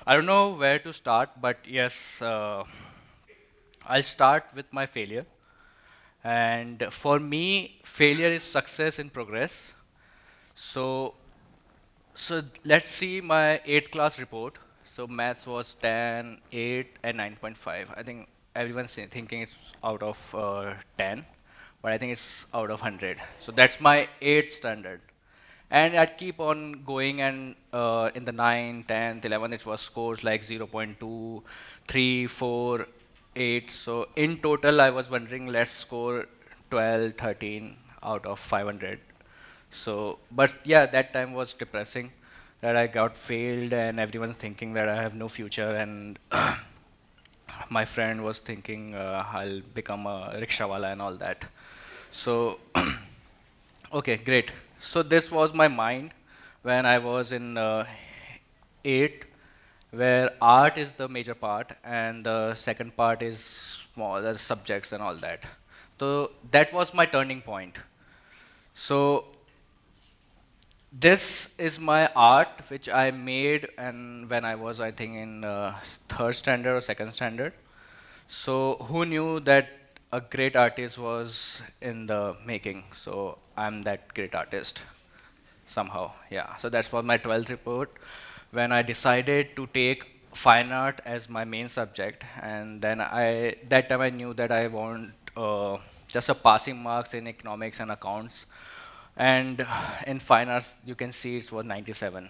I don't know where to start, but yes, I'll start with my failure. And for me, failure is success in progress. So, so let's see my 8th class report. So maths was 10, 8, and 9.5. I think everyone's thinking it's out of 10, but I think it's out of 100. So that's my 8th standard. And I'd keep on going, and in the 9, 10th, 11th, it was scores like 0.2, 3, 4, 8. So in total, I was wondering, let's score 12, 13 out of 500. So, but yeah, that time was depressing that I got failed and everyone's thinking that I have no future, and my friend was thinking I'll become a rickshawala and all that. So, okay, great. So this was my mind when I was in 8, where art is the major part and the second part is small, the subjects and all that. So that was my turning point. So this is my art which I made and when I was, I think, in 3rd standard or 2nd standard. So who knew that a great artist was in the making? So I'm that great artist somehow. Yeah. So that's was my 12th report when I decided to take fine art as my main subject, and then that time I knew that I want just a passing marks in economics and accounts, and in fine arts you can see it was 97.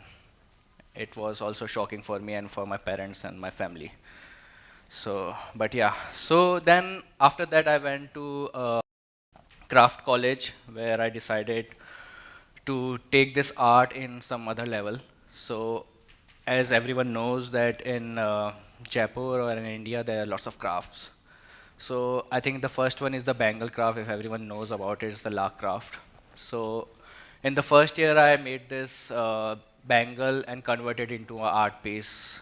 It was also shocking for me and for my parents and my family. So, but yeah. So then after that I went to craft college where I decided to take this art in some other level. So as everyone knows that in Jaipur or in India there are lots of crafts. So I think the first one is the bangle craft. If everyone knows about it, it's the lak craft. So in the first year I made this bangle and converted into an art piece.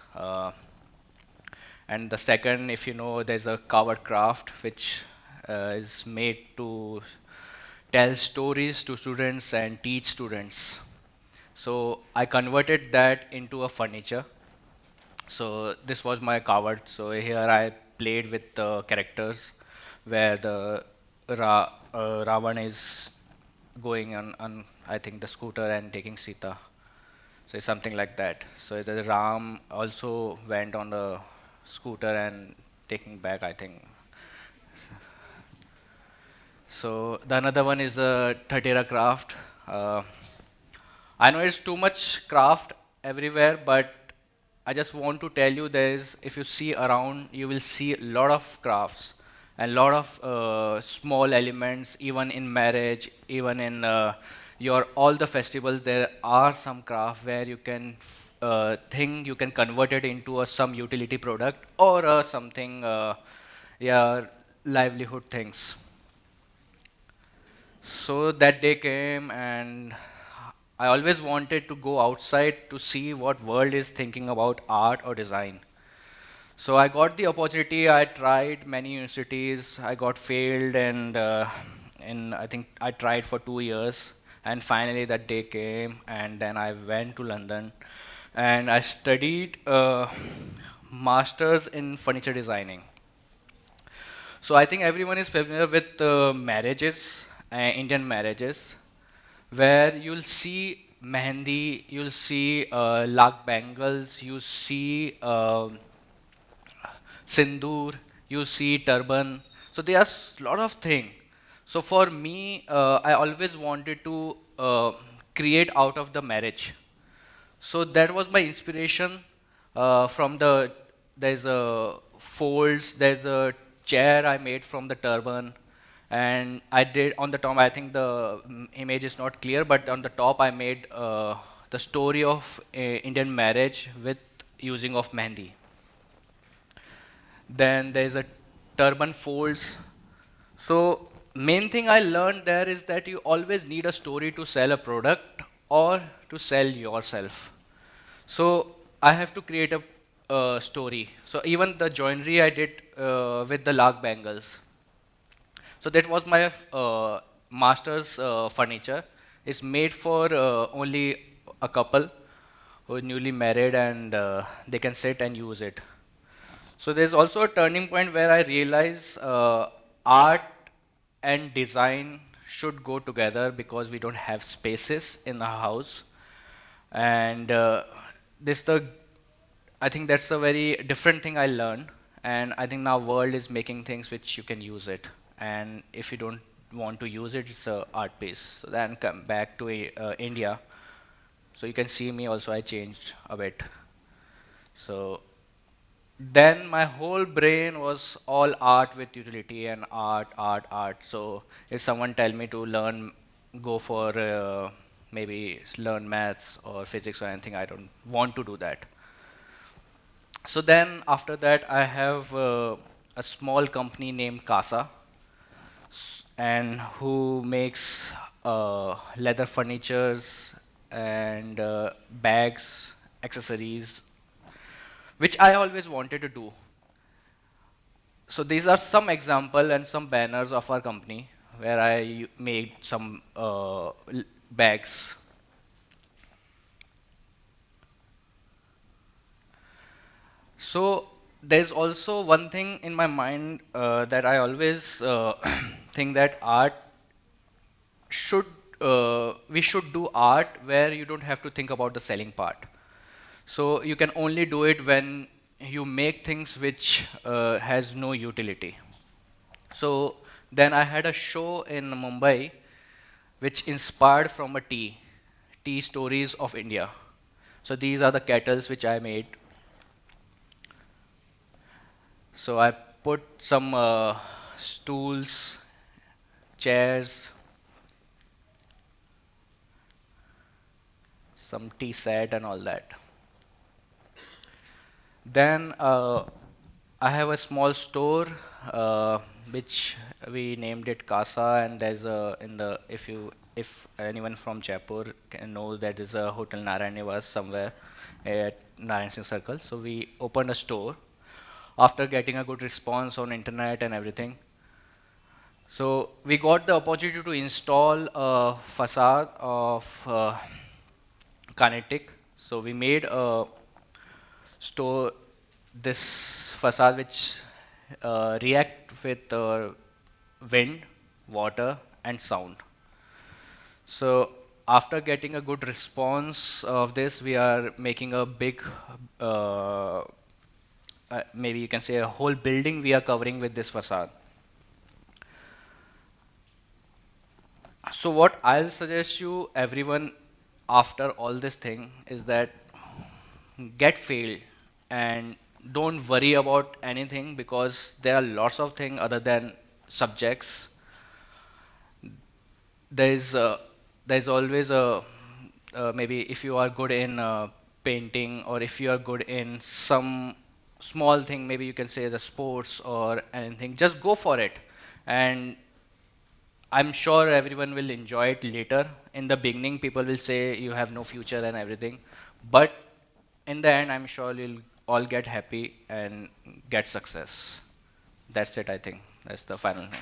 And the second, if you know, there's a covered craft which is made to tell stories to students and teach students. So I converted that into a furniture. So this was my covered. So here I played with the characters where the Ravan is going on, I think, the scooter and taking Sita. So it's something like that. So the Ram also went on the scooter and taking back, I think. So the another one is a Thatera craft. Uh, I know it's too much craft everywhere, but I just want to tell you there is, if you see around, you will see a lot of crafts and lot of small elements, even in marriage, even in your all the festivals, there are some craft where you can think you can convert it into a some utility product or something, yeah, livelihood things. So that day came, and I always wanted to go outside to see what world is thinking about art or design. So I got the opportunity. I tried many universities. I got failed, and I think I tried for 2 years. And finally, that day came, and then I went to London, and I studied masters in furniture designing. So I think everyone is familiar with marriages, Indian marriages, where you'll see mehendi, you'll see lak bangles, you see sindoor, you see turban. So there's a lot of things. So for me, I always wanted to create out of the marriage. So that was my inspiration from there's a folds, there's a chair I made from the turban, and I did on the top, I think the image is not clear, but on the top I made the story of Indian marriage with using of mehendi. Then there's a turban folds. So main thing I learned there is that you always need a story to sell a product or to sell yourself. So I have to create a story. So even the joinery I did with the lak bangles. So that was my master's furniture. It's made for only a couple, who is newly married, and they can sit and use it. So there's also a turning point where I realize art and design should go together because we don't have spaces in the house. And this the I think that's a very different thing I learned. And I think now world is making things which you can use it. And if you don't want to use it, it's a art piece. So then come back to India. So you can see me also, I changed a bit. So then my whole brain was all art with utility and art, art, art. So if someone tell me to learn, go for maybe learn maths or physics or anything, I don't want to do that. So then after that, I have a small company named Kassa, and who makes leather furnitures and bags, accessories, which I always wanted to do. So these are some example and some banners of our company where I made some bags. So there's also one thing in my mind that I always think that art should we should do art where you don't have to think about the selling part. So you can only do it when you make things which has no utility. So then I had a show in Mumbai which inspired from a tea stories of India. So these are the kettles which I made. So I put some stools, chairs, some tea set and all that. Then I have a small store which we named it Kassa, and there's a in the if anyone from Jaipur can know, that is a hotel Narayan Nivas somewhere at Narayan Singh Circle. So we opened a store after getting a good response on internet and everything. So we got the opportunity to install a facade of kinetic. So we made a store this facade which react with wind, water, and sound. So after getting a good response of this, we are making a big, maybe you can say a whole building we are covering with this facade. So what I'll suggest you, everyone, after all this thing, is that get failed and don't worry about anything, because there are lots of things other than subjects. There's there's always a maybe if you are good in painting, or if you are good in some small thing, maybe you can say the sports or anything, just go for it. And I'm sure everyone will enjoy it later. In the beginning, people will say you have no future and everything. But in the end, I'm sure you'll all get happy and get success. That's it, I think. That's the final thing.